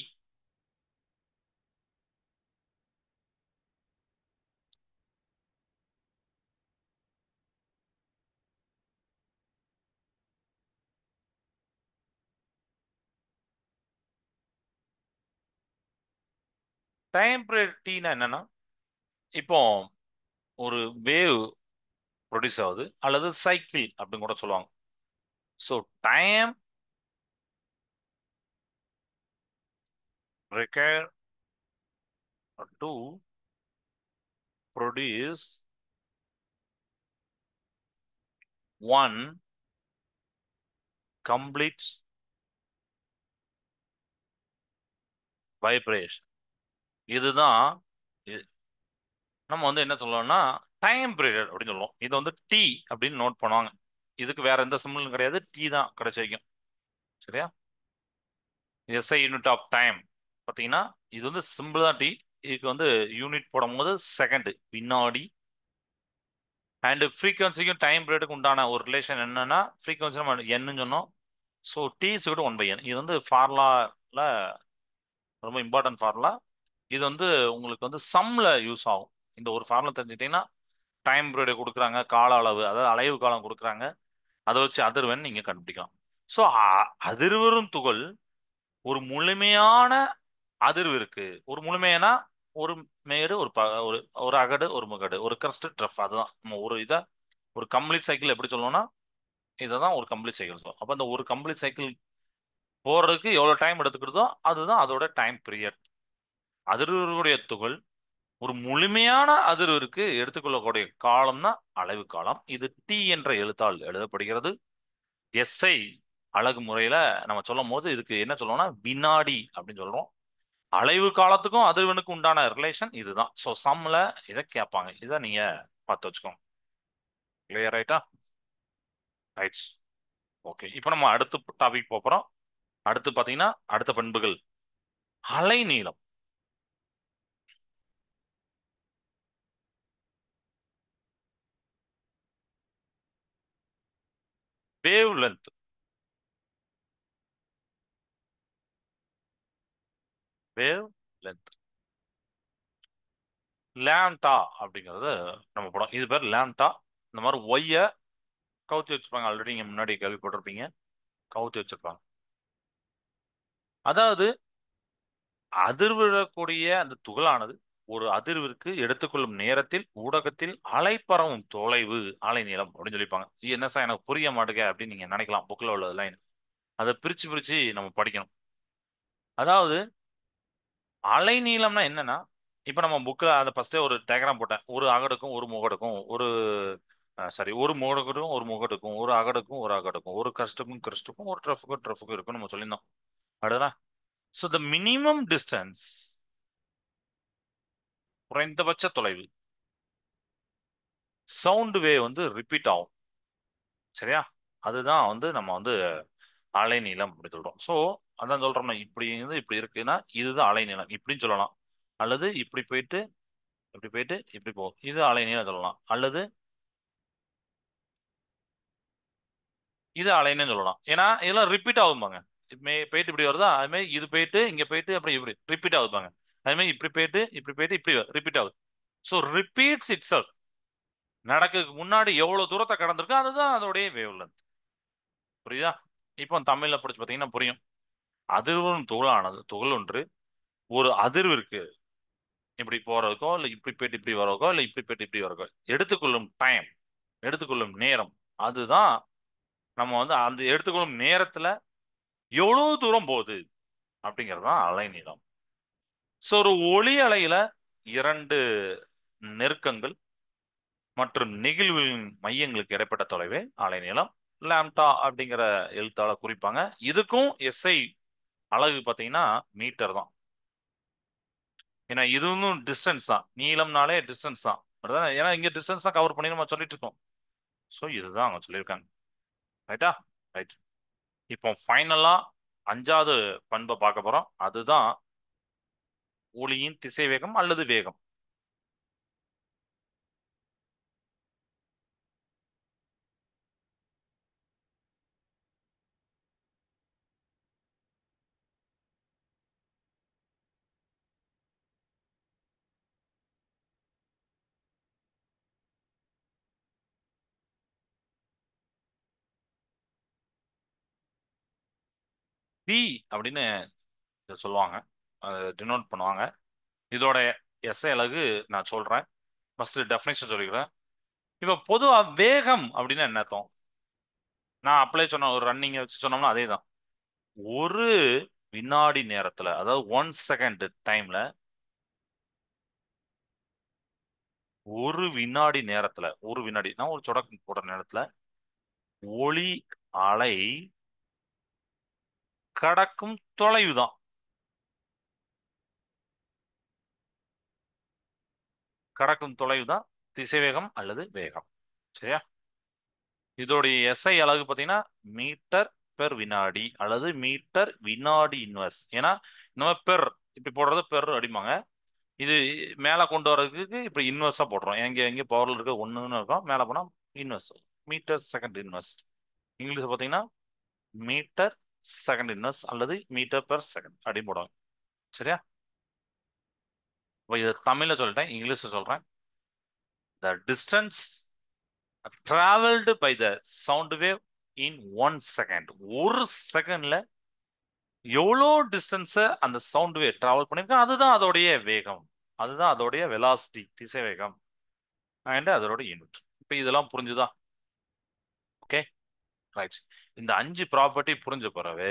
[SPEAKER 1] Time period டீனா என்னன்னா, இப்போ ஒரு வேவ் ப்ரொடியூஸ் ஆகுது அல்லது சைக்கிள் அப்படின்னு கூட சொல்லுவாங்க. So time required to produce one complete vibration. இதுதான் நம்ம வந்து என்ன சொல்லுவோம்னா டைம் பீரியட் அப்படின்னு சொல்லுவோம். இது வந்து டி அப்படின்னு நோட் பண்ணுவாங்க. இதுக்கு வேற எந்த சிம்பிளும் கிடையாது, டி தான் கிடைச்சி வைக்கும். சரியா? எஸ்ஐ யூனிட் ஆஃப் டைம் பார்த்தீங்கன்னா இது வந்து சிம்பிள் தான் டி. இதுக்கு வந்து யூனிட் போடும்போது செகண்ட், வினாடி. அண்ட் ஃப்ரீக்வன்சிக்கும் டைம் பீரியடுக்கு உண்டான ஒரு ரிலேஷன் என்னன்னா ஃப்ரீக்வன்சி நம்ம என்னன்னு சொன்னோம். So T is one by N. இது வந்து ஃபார்முலாவில் ரொம்ப இம்பார்ட்டன்ட் ஃபார்முலா. இது வந்து உங்களுக்கு வந்து சம்ல யூஸ் ஆகும். இந்த ஒரு ஃபார்முலா தெரிஞ்சுட்டீங்கன்னா டைம் பீரியட் கொடுக்குறாங்க, கால அளவு அதாவது அலைவு காலம் கொடுக்குறாங்க, அதை வச்சு அதிர்வெண் நீங்க கண்டுபிடிக்கலாம். ஸோ அதிர்வரும் துகள் ஒரு முழுமையான அதிர்வு இருக்கு. ஒரு முழுமையான ஒரு மேடு, ஒரு ஒரு அகடு, ஒரு முகடு, ஒரு கிரஸ்ட் ட்ரஃப். அதுதான் நம்ம ஒரு இதை ஒரு கம்ப்ளீட் சைக்கிள் எப்படி சொல்லணும்னா இதை தான் ஒரு கம்ப்ளீட் சைக்கிள் சொல்லுவோம். அப்போ அந்த ஒரு கம்ப்ளீட் சைக்கிள் போறதுக்கு எவ்வளோ டைம் எடுத்துக்கிறதோ அதுதான் அதோட டைம் பீரியட். அதிர்வுடைய துகள் ஒரு முழுமையான அதிர்விற்கு எடுத்துக்கொள்ளக்கூடிய காலம் தான் அலைவு காலம். இது டி என்ற எழுத்தால் எழுதப்படுகிறது. எஸ்ஐ அலகு முறையில நம்ம சொல்லும் போது இதுக்கு என்ன சொல்லுவோம்னா வினாடி அப்படின்னு சொல்றோம். அலைவு காலத்துக்கும் அதிர்வெனுக்கும் உண்டான ரிலேஷன் இதுதான். ஸோ சம்ல இதை கேட்பாங்க. இதை நீங்க பார்த்து வச்சுக்கோங்க. கிளியர் ஆயிட்டா? ரைட்ஸ். ஓகே. இப்போ நம்ம அடுத்த டாபிக் போறோம். அடுத்து பாத்தீங்கன்னா அடுத்த பண்புகள் அலை நீளம். Wave length. Wave length lambda அப்படிங்கிறது நம்ம படம். இது பேர் லேம்டா. இந்த மாதிரி ஒய்ய கவுத்தி வச்சிருப்பாங்க. ஆல்ரெடி நீங்க முன்னாடி கேள்விப்பட்டிருப்பீங்க. கவுத்தி வச்சிருப்பாங்க. அதாவது அதிர்விடக்கூடிய அந்த துகளானது ஒரு அதிர்விற்கு எடுத்துக்கொள்ளும் நேரத்தில் ஊடகத்தில் அலை பரவும் தொலைவு அலை நீளம் அப்படின்னு சொல்லிப்பாங்க. இது என்ன சார் எனக்கு புரிய மாட்டேங்க அப்படின்னு நீங்க நினைக்கலாம். புக்கில் உள்ள லைன் அதை பிரிச்சு பிரிச்சு நம்ம படிக்கணும். அதாவது அலை நீளம்னா என்னன்னா இப்போ நம்ம புக்கில் அதை ஃபர்ஸ்டே ஒரு டயக்ராம் போட்டேன். ஒரு அகடுக்கும் ஒரு முகடுக்கும் ஒரு முகடுக்கும் ஒரு முகடுக்கும் ஒரு அகடுக்கும் ஒரு அகடுக்கும் ஒரு கஸ்டுக்கும் கிறிஸ்டுக்கும் ஒரு ட்ரஃபுக்கும் இருக்கும் நம்ம சொல்லியிருந்தோம். அடுத்தா ஸோ த மினிமம் டிஸ்டன்ஸ் குறைந்தபட்ச தொலைவு சவுண்ட் வேவ் வந்து ரிப்பீட் ஆகும். சரியா? அதுதான் வந்து நம்ம வந்து அலை நீளம் அப்படி சொல்றோம். ஸோ அதான் சொல்றோம்னா இப்படி இருந்து இப்படி இருக்குன்னா இதுதான் அலை நீளம் இப்படின்னு சொல்லலாம். அல்லது இப்படி போகும், இது அலை நீளம் சொல்லலாம். அல்லது இது அலைன்னு சொல்லலாம். ஏன்னா இதெல்லாம் ரிப்பீட் ஆகும்பாங்க. போயிட்டு இப்படி வருதா அது மாதிரி இது போயிட்டு இங்க போயிட்டு அப்படி இப்படி ரிப்பீட் ஆகுதுப்பாங்க. அது மாதிரி இப்படி போயிட்டு இப்படி ரிப்பீட் ஆகுது. So repeats it self. நடக்கிறதுக்கு முன்னாடி எவ்வளவு தூரத்தை கடந்திருக்கோ அதுதான் அதோடைய வேவ் லென்த். புரியுதா? இப்போ தமிழ்ல படிச்சு பார்த்தீங்கன்னா புரியும். அதிர்வும் துகள் ஒன்று ஒரு அதிர்விற்கு இப்படி போறதுக்கோ இல்லை இப்படி போயிட்டு இப்படி வரக்கோ இல்லை இப்படி போயிட்டு இப்படி வரக்கோ எடுத்துக்கொள்ளும் டைம், எடுத்துக்கொள்ளும் நேரம் அதுதான் நம்ம வந்து அந்த எடுத்துக்கொள்ளும் நேரத்துல எவ்வளவு தூரம் போகுது அப்படிங்கிறது தான் அலைநீளம். ஸோ ஒரு ஒளி அலையில இரண்டு நெருக்கங்கள் மற்றும் நெகிழ்வுகளின் மையங்களுக்கு இடைப்பட்ட தொலைவே அலைநீளம். லாம்டா அப்படிங்கிற எழுத்தால குறிப்பாங்க. இதுக்கும் எஸ்ஐ அலகு பார்த்தீங்கன்னா மீட்டர் தான். ஏன்னா இதுவும் டிஸ்டன்ஸ் தான். நீளம்னாலே டிஸ்டன்ஸ் தான். அப்படிதானே? ஏன்னா இங்க டிஸ்டன்ஸ் தான் கவர் பண்ணி நம்ம சொல்லிட்டு இருக்கோம். ஸோ இதுதான் அவங்க சொல்லியிருக்காங்க. ரைட்டா? ரைட். இப்போ ஃபைனலா அஞ்சாவது பண்பை பார்க்க போறோம். அதுதான் ஒளியின் திசைவேகம் அல்லது வேகம். பி அப்படின்னு இதை சொல்லுவாங்க. டினோட் பண்ணுவாங்க. இதோட எஸ்ஐ அலகு நான் சொல்றேன். ஃபர்ஸ்ட் டெஃபினேஷன் சொல்லிக்கிறேன். இப்போ பொதுவா வேகம் அப்படின்னா என்ன அர்த்தம்? நான் அப்ளை சொன்ன ஒரு ரன்னிங் வச்சு சொன்னோம்னா அதே தான். ஒரு வினாடி நேரத்துல, அதாவது 1 செகண்ட் டைம்ல, ஒரு வினாடி நான் ஒரு சொடக்கு போடுற நேரத்துல ஒளி அலை கடக்கும் தொலைவு தான். கடக்கும் தொலைவு தான் திசைவேகம் அல்லது வேகம். சரியா? இதோடைய எஸ்ஐ அலகு பார்த்தீங்கன்னா மீட்டர் பெர் வினாடி அல்லது மீட்டர் வினாடி இன்வெர்ஸ். ஏன்னா நம்ம பெர் இப்படி போடுறது பெர் அடிப்பாங்க. இது மேலே கொண்டு வர்றதுக்கு இப்படி இன்வெர்ஸா போடுறோம். எங்க எங்க பவர்ல இருக்க ஒண்ணுன்னு இருக்கும், மேலே போனா inverse. Metre second inverse. English பார்த்தீங்கன்னா மீட்டர் செகண்ட் இன்வெர்ஸ் அல்லது மீட்டர் பெர் செகண்ட் அப்படின்னு போடுவாங்க. சரியா? இப்போ இதை தமிழ்ல சொல்லிட்டேன், இங்கிலீஷ்ல சொல்றேன். The distance travelled by the sound wave in 1 second. ஒரு செகண்ட்ல எவ்வளோ டிஸ்டன்ஸை அந்த சவுண்ட் வேவ் டிராவல் பண்ணிருக்கோம், அதுதான் அதோடைய வேகம். அதுதான் அதோடைய வெலாசிட்டி, திசைவேகம். அண்ட் அதோட யூனிட். இப்போ இதெல்லாம் புரிஞ்சுதா? Okay, right. இந்த 5 ப்ராப்பர்ட்டி புரிஞ்ச பிறகு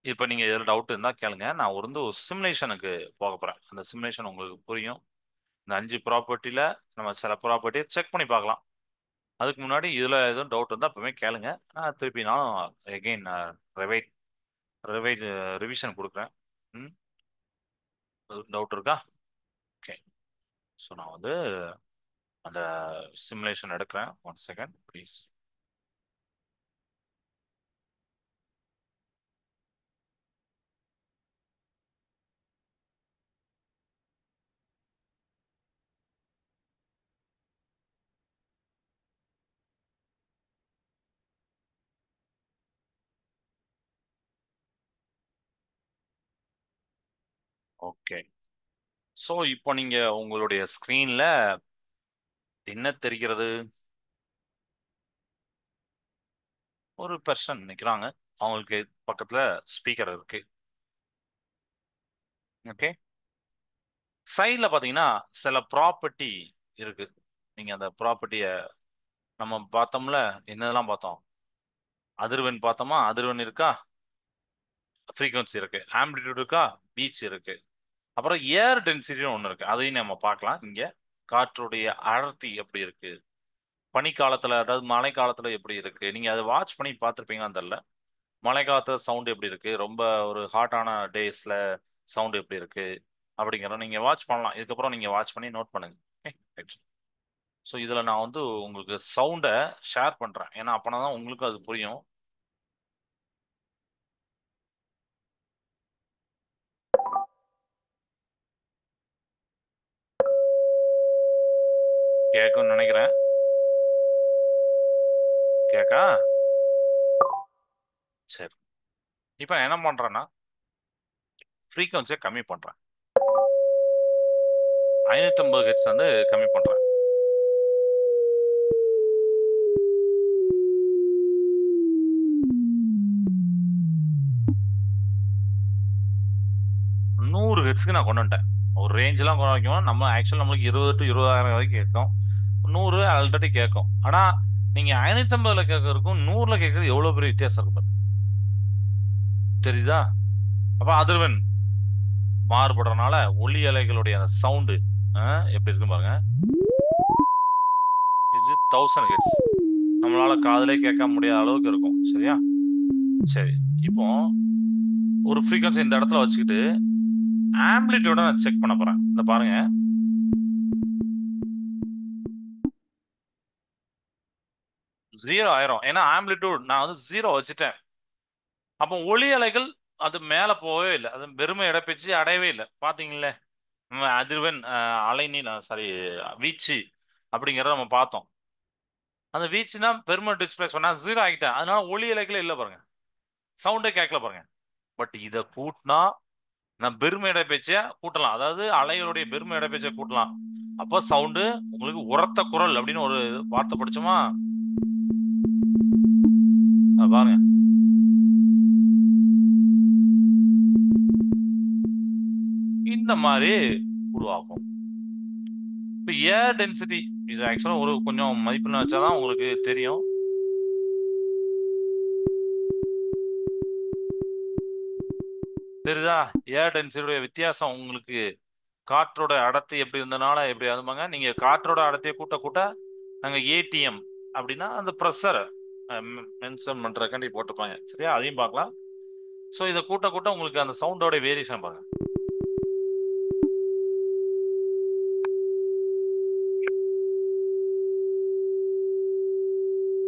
[SPEAKER 1] இப்போ நீங்க எதில் டவுட் இருந்தா கேளுங்க. நான் ஒரு சிமுலேஷனுக்கு போக போறேன். அந்த சிமுலேஷன் உங்களுக்கு புரியும். இந்த 5 ப்ராப்பர்ட்டியில நம்ம சில ப்ராப்பர்ட்டியை செக் பண்ணி பார்க்கலாம். அதுக்கு முன்னாடி இதுல எதுவும் டவுட் இருந்தா எப்பவுமே கேளுங்க. நான் திருப்பி நான் எகெயின் ரிவைட் ரிவைட் ரிவிஷன் கொடுக்குறேன். ம், டவுட் இருக்கா? ஓகே. ஸோ நான் வந்து அந்த சிமுலேஷன் எடுக்கிறேன். 1 செகண்ட் ப்ளீஸ். ஓகே. ஸோ இப்போ நீங்க உங்களுடைய ஸ்க்ரீன்ல என்ன தெரிகிறது? ஒரு பர்சன் நிற்கிறாங்க. அவங்களுக்கு பக்கத்துல ஸ்பீக்கர் இருக்கு. ஓகே. சைடில் பார்த்தீங்கன்னா சில ப்ராப்பர்ட்டி இருக்கு. நீங்க அந்த ப்ராப்பர்ட்டியை நம்ம பார்த்தோம்ல, என்னதெல்லாம் பார்த்தோம்? அதிர்வெண் பார்த்தோமா? அதிர்வெண் இருக்கா? ஃப்ரீக்வன்சி இருக்கு. ஆம்பிளிடியூட் இருக்கா? பீச் இருக்கு. அப்புறம் ஏர் டென்சிட்டின்னு ஒன்று இருக்கு. அதையும் நம்ம பார்க்கலாம். இங்க காற்றுடைய அடர்த்தி எப்படி இருக்கு, பனிக்காலத்துல அதாவது மழை காலத்துல எப்படி இருக்கு, நீங்க அதை வாட்ச் பண்ணி பார்த்துருப்பீங்கன்னு தெரியல. மழை காலத்துல சவுண்ட் எப்படி இருக்கு, ரொம்ப ஒரு ஹாட்டான டேஸ்ல சவுண்ட் எப்படி இருக்கு அப்படிங்கிறத நீங்க வாட்ச் பண்ணலாம். இதுக்கப்புறம் நீங்க வாட்ச் பண்ணி நோட் பண்ணுங்க. ஓகே. ஸோ இதுல நான் வந்து உங்களுக்கு சவுண்டை ஷேர் பண்றேன். ஏன்னா அப்பனா தான் உங்களுக்கும் அது புரியும். கேட்கும்னு நினைக்கிறேன். கேக்கா? சரி. இப்போ நான் என்ன பண்றேன்னா ஃப்ரீக்வன்சியை கம்மி பண்றேன். 550 ஹெர்ட்ஸ் வந்து கம்மி பண்றேன். 100 ஹெர்ட்ஸ்க்கு நான் கொண்டு வந்துட்டேன். ஒரு ரேஞ்செலாம் குறைக்கும். நம்ம ஆக்சுவலாக நம்மளுக்கு 20 to 20,000 வரைக்கும் கேட்கும். 100 ஆல்ரெடி கேட்கும். ஆனால் நீங்க 550ல கேட்கறதுக்கும் 100ல கேட்கறது எவ்வளவு பெரிய வித்தியாசம் இருக்கு பாருங்க. தெரியுதா? அப்ப அதிர்வெண் மாறுபடுறதுனால ஒலி அலைகளுடைய அந்த சவுண்டு எப்படி இருக்கு பாருங்க. இது 1000 ஹெர்ட்ஸ். நம்மளால காதுலே கேட்க முடியாத அளவுக்கு இருக்கும். சரியா? சரி. இப்போ ஒரு ஃப்ரீக்வன்சி இந்த இடத்துல வச்சுக்கிட்டு ஆம்பிளிட்யூட நான் செக் பண்ண போறேன். இந்த பாருங்க. 0 ஆயிரும். ஏன்னா ஆம்பிளிட்யூட் நான் வந்து 0 வச்சுட்டேன். அப்போ ஒலி அலைகள் அது மேல போகவே இல்லை. அது வெறுமை இடப்பெயர்ச்சி அடையவே இல்லை. பாத்தீங்களே? அதிர்வெண் அலைநீளம் சாரி வீச்சு அப்படிங்கிறத நம்ம பார்த்தோம். அந்த வீச்சுனா பெர்மனன்ட் டிஸ்பிளேஸ்மெண்ட் நான் 0 ஆகிட்டேன். அதனால ஒலி அலைகளே இல்லை பாருங்க. சவுண்டே கேட்கல பாருங்க. பட் இதை கூட்டினா நான் பெருமை இடப்பெயர்ச்சியை கூட்டலாம். அதாவது அலைகளுடைய பெருமை இடப்பெயர்ச்சியை கூட்டலாம். அப்போ சவுண்டு உங்களுக்கு உரத்த குரல் அப்படின்னு ஒரு வார்த்தை படிச்சோமா? பாருங்க. இந்த மாதிரி உருவாக்கும். இப்போ ஏர் டென்சிட்டி இது ஆக்சுவலா ஒரு கொஞ்சம் மதிப்பெண் வச்சாதான் உங்களுக்கு தெரியும். தெரியுதா? ஏர் டென்சிட்டியோட வித்தியாசம் உங்களுக்கு காற்றோட அடர்த்தி எப்படி இருந்தனால எப்படி அதுமாங்க நீங்க காற்றோட அடர்த்தியை கூட்ட கூட்ட நாங்க ஏடிஎம் அப்படின்னா அந்த ப்ரெஷரை மென்ஷன் பண்றதுக்காண்டி போட்டுப்பாங்க. சரியா? அதையும் பார்க்கலாம். ஸோ இதை கூட்ட கூட்ட உங்களுக்கு அந்த சவுண்டோட வேரியேஷன் பாருங்க.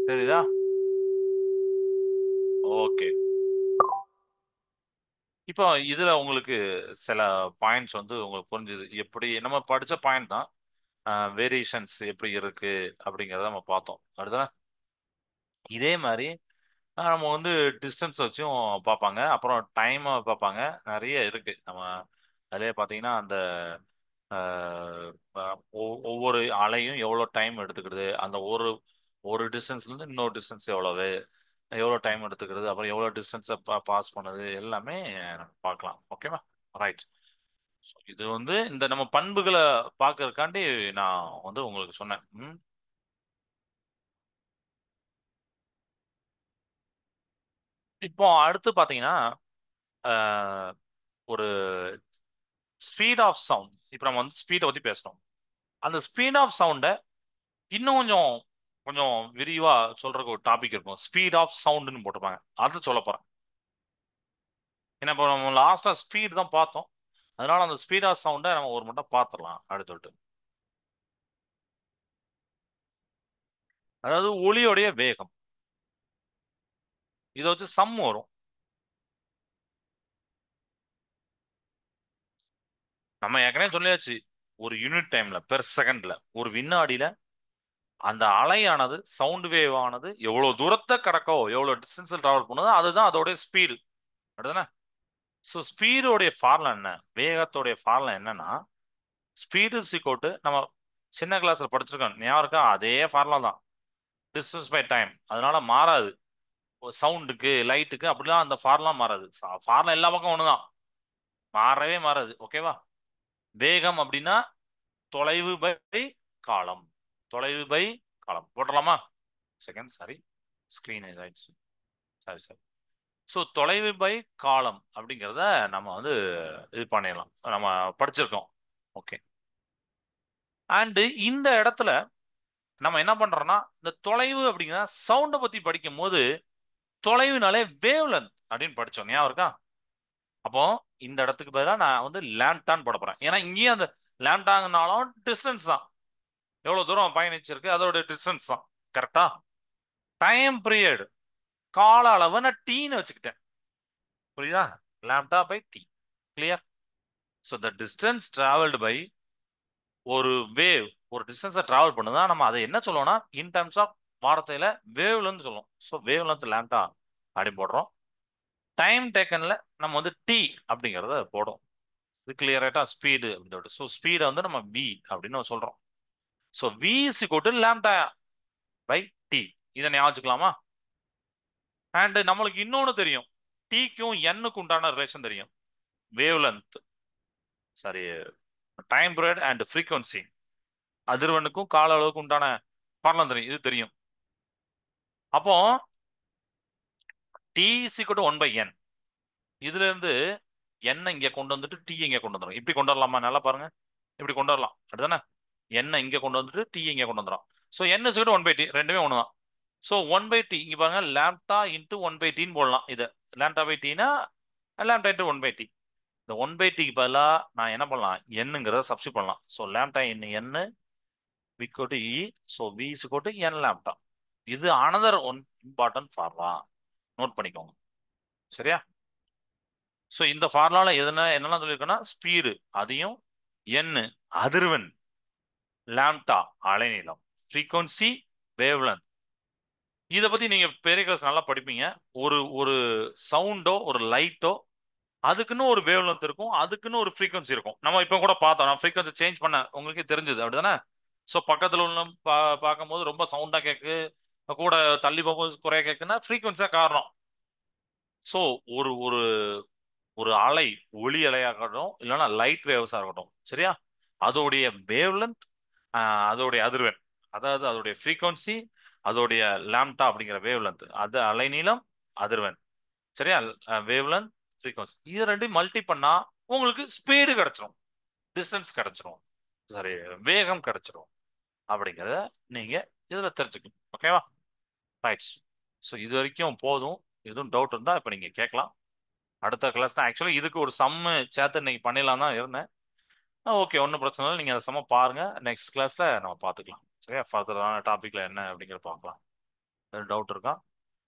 [SPEAKER 1] தெரியுதா? ஓகே. இப்போ இதுல உங்களுக்கு சில பாயிண்ட்ஸ் வந்து உங்களுக்கு புரிஞ்சுது. எப்படி நம்ம படிச்ச பாயிண்ட் தான். வேரியேஷன்ஸ் எப்படி இருக்கு அப்படிங்கிறத நம்ம பார்த்தோம். அடுத்தது இதே மாதிரி நம்ம வந்து டிஸ்டன்ஸ் வச்சும் பார்ப்பாங்க. அப்புறம் டைமை பார்ப்பாங்க. நிறைய இருக்கு. நம்ம அதிலே பார்த்தீங்கன்னா அந்த அஹ், ஒவ்வொரு அலையும் எவ்வளோ டைம் எடுத்துக்கிடுது, அந்த ஒரு ஒரு டிஸ்டன்ஸ்லேருந்து இன்னொரு டிஸ்டன்ஸ் எவ்வளோ டைம் எடுத்துக்கிறது, அப்புறம் எவ்வளோ டிஸ்டன்ஸை பாஸ் பண்ணுது எல்லாமே நம்ம பார்க்கலாம். ஓகேவா? ரைட். இது வந்து இந்த நம்ம பண்புகளை பார்க்கறதுக்காண்டி நான் வந்து உங்களுக்கு சொன்னேன். இப்போ அடுத்து பார்த்தீங்கன்னா அஹ், ஒரு ஸ்பீட் ஆஃப் சவுண்ட். இப்போ நம்ம வந்து ஸ்பீடை பற்றி பேசுறோம். அந்த ஸ்பீட் ஆஃப் சவுண்டை இன்னும் கொஞ்சம் கொஞ்சம் விரிவா சொல்றதுக்கு ஒரு டாபிக் இருக்கும். ஸ்பீட் ஆஃப் சவுண்டுன்னு போட்டிருப்பாங்க. அதை சொல்ல போறேன். ஏன்னா இப்போ நம்ம லாஸ்டா ஸ்பீட் தான் பார்த்தோம். அதனால அந்த ஸ்பீட் ஆஃப் சவுண்டை நம்ம ஒரு மட்டும் பார்த்துடலாம் அடுத்து. அதாவது ஒலியோடைய வேகம். இதை வச்சு சம் வரும். நம்ம ஏற்கனவே சொல்லியாச்சு. ஒரு யூனிட் டைம்ல பெர் செகண்ட்ல ஒரு வினாடியில அந்த அலையானது சவுண்ட் வேவ் ஆனது எவ்வளவு தூரத்தை கடக்கோ எவ்வளவு டிஸ்டன்ஸ் டிராவல் பண்ணுதோ அதுதான் அதோடைய ஸ்பீடு. அடுத்தானே? ஸோ ஸ்பீடோடைய ஃபார்முலா என்ன? வேகத்தோடைய ஃபார்முலா என்னன்னா ஸ்பீடு சிக்கோட்டு நம்ம சின்ன கிளாஸ்ல படிச்சிருக்கோம். ஞாபகம் இருக்கா? அதே ஃபார்முலா தான். Distance by time. அதனால மாறாது. சவுண்டுக்கு லைட்டுக்கு அப்படிலாம் அந்த ஃபார்முலா மாறாது. ஃபார்முலா எல்லா பக்கம் ஒண்ணுதான். மாறவே மாறாது. ஓகேவா? வேகம் அப்படின்னா தொலைவு பை காலம். தொலைவு பை காலம் போட்டலாமா? செகண்ட் சாரி, ஸ்கிரீன் இதாயிடுச்சு. சரி சரி. ஸோ தொலைவு பை காலம் அப்படிங்கிறத நம்ம வந்து இது பண்ணிடலாம். நம்ம படிச்சிருக்கோம். ஓகே. அண்டு இந்த இடத்துல நம்ம என்ன பண்றோம்னா இந்த தொலைவு அப்படிங்கிற சவுண்டை பத்தி படிக்கும் போது தொலைவுனாலே வேவ் லென்த் அப்படின்னு படிச்சோம். ஞாபகம் இருக்கா? அப்போ இந்த இடத்துக்கு பதிலாக நான் வந்து லேம்டான்னு போட போறேன். ஏன்னா இங்கேயும் அந்த லேம்டாங்கனாலும் டிஸ்டன்ஸ் தான். எவ்வளவு தூரம் பயணிச்சிருக்கு அதோட டிஸ்டன்ஸ் தான். கரெக்டா? டைம் பீரியட் கால அளவை நான் டீன்னு வச்சுக்கிட்டேன். புரியுதா? Lambda by T. Clear? So the distance travelled by ஒரு வேவ் ஒரு டிஸ்டன்ஸை டிராவல் பண்ணுதா நம்ம அதை என்ன சொல்லுவோம்னா இன் டர்ம்ஸ் ஆஃப் வார்த்தையில வேவ் லென்த் சொல்லுவோம். ஸோ வேவ் லென்த் லேம்டா அப்படி போடுறோம். டைம் டேக்கன்ல நம்ம வந்து டி அப்படிங்கிறத போடும். இது கிளியரேட்டா ஸ்பீடு அப்படின்னு சொல்லிட்டு. ஸோ ஸ்பீடை வந்து நம்ம வி அப்படின்னு சொல்றோம். So V is equal to lambda by T. இதை ஞாபகம் வச்சுக்கலாமா? அண்ட் நம்மளுக்கு இன்னொன்று தெரியும். டிக்கும் என்னுக்கு உண்டான ரிலேஷன் தெரியும். Wavelength sorry time period and frequency அதிர்வெண்ணுக்கும் கால அளவுக்கு உண்டான பரலம் தெரியும். இது தெரியும். அப்போ டி = 1/n. இதுல இருந்து என்ன இங்க கொண்டு வந்துட்டு டி இங்க கொண்டு வந்துடும். இப்படி கொண்டு வரலாமா? நல்லா பாருங்க. இப்படி கொண்டு வரலாம் அப்படிதானே? என்ன இங்க கொண்டு வந்துட்டு டி இங்க கொண்டு வந்துடும். ஸோ n = 1/t, ரெண்டுமே ஒன்று தான். ஸோ 1/t இங்க பாருங்க, லாம்டா இன்ட்டு 1/tன்னு போடலாம். இது லாம்டா பை டீனா லாம்டா இன்ட்டு 1/t. இந்த 1/tக்கு பதிலாக நான் என்ன பண்ணலாம்? என்னங்கிறத சப்ஸ்டிட் பண்ணலாம். So lambda n = e. So v = n lambda. இது another one important formula, note பண்ணிக்கோங்க. சரியா? ஸோ இந்த ஃபார்முலால எதுனா என்னெல்லாம் சொல்லியிருக்கேன்னா, ஸ்பீடு அதையும், n அதிர்வெண், லாம்டா அலைநீளம், ஃப்ரீக்வன்சி, வேவ்லென்த். இதை பத்தி நீங்க பெரிய கிளாஸ் நல்லா படிப்பீங்க. ஒரு ஒரு சவுண்டோ ஒரு லைட்டோ அதுக்குன்னு ஒரு வேவ்லென்த் இருக்கும், அதுக்குன்னு ஒரு ஃப்ரீக்வன்சி இருக்கும். நம்ம இப்போ கூட பார்த்தோம், நான் ஃப்ரீக்வன்சி சேஞ்ச் பண்ண உங்களுக்கே தெரிஞ்சது அப்படிதானே? ஸோ பக்கத்தில் உள்ள பார்க்கும்போது ரொம்ப சவுண்டா கேட்கு, கூட தள்ளி போகும்போது குறைய கேட்குன்னா ஃப்ரீக்வன்சி தான் காரணம். ஸோ ஒரு ஒரு ஒரு அலை, ஒளி அலையாகட்டும் இல்லைன்னா லைட் வேவ்ஸாக இருக்கட்டும், சரியா, அதோடைய வேவ்லென்த், அதோடைய அதிர்வெண், அதாவது அதோடைய ஃப்ரீக்வன்சி, அதோடைய லாம்டா அப்படிங்கிற வேவ்லென்த், அது அலைநீளம், அதிர்வெண், சரியா, வேவ்லென்த், ஃப்ரீக்வன்சி, இது ரெண்டையும் மல்டி பண்ணா உங்களுக்கு ஸ்பீடு கிடைச்சிரும், டிஸ்டன்ஸ் கிடைச்சிரும், சரி, வேகம் கிடைச்சிரும் அப்படிங்கிறத நீங்க இதுல தெரிஞ்சுக்கணும். ஓகேவா? ரைட்ஸ். ஸோ இது வரைக்கும் போதும். எதுவும் டவுட் இருந்தா இப்போ நீங்க கேட்கலாம். அடுத்த கிளாஸ் தான் ஆக்சுவலி இதுக்கு ஒரு சம்மு சேர்த்து இன்னைக்கு பண்ணிடலாம் தான் இருந்தேன். ஓகே, ஒன்றும் பிரச்சனை இல்லை. நீங்கள் அந்த சம்ம பாருங்க. நெக்ஸ்ட் கிளாஸ்ல நம்ம பார்த்துக்கலாம். சரியா? ஃபர்தரான டாபிக்ல என்ன அப்படிங்கிறத பார்க்கலாம். எதுவும் டவுட் இருக்கா?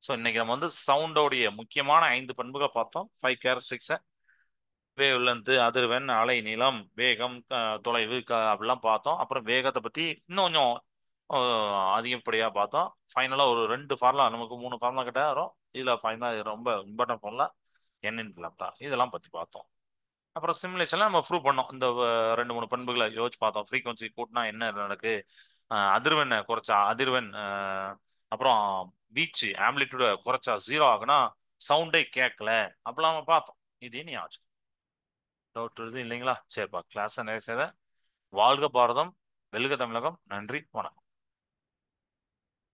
[SPEAKER 1] ஸோ இன்னைக்கு நம்ம வந்து சவுண்டோடைய முக்கியமான 5 பண்புகளை பார்த்தோம். 5 கேரக்டரிஸ்டிக்ஸை: வேவ் லென்த், அதிர்வெண், அலை நீளம், வேகம், தொலைவு, அப்படிலாம் பார்த்தோம். அப்புறம் வேகத்தை பற்றி இன்னும் கொஞ்சம் அதிகப்படியாக பார்த்தோம். ஃபைனலாக ஒரு 2 ஃபார்முலா, நமக்கு 3 ஃபார்முலா கிட்ட வரும். இதில் ஃபைனலாக ரொம்ப இம்பார்ட்டன்ட் ஃபார்முலா என்னன்னு லேப்டா இதெல்லாம் பற்றி பார்த்தோம். அப்புறம் சிமுலேஷன்ல நம்ம ப்ரூவ் பண்ணோம். இந்த 2 3 பண்புகளை யோசிச்சு பார்த்தோம். ஃப்ரீக்வன்சி கூட்டினா என்ன நடக்கு, அதிர்வெண்ணை குறைச்சா அதிர்வெண், அப்புறம் வீச்சு ஆம்பிளிடியூட குறைச்சா 0 ஆகுனா சவுண்டே கேட்கல, அப்படிலாம் நம்ம பார்த்தோம். இது நீ ஆச்சு. டவுட் வருது இல்லைங்களா? சரிப்பா, கிளாஸ் நிறைய செய்த. வாழ்க பாரதம், வெல்க தமிழகம். நன்றி, வணக்கம்.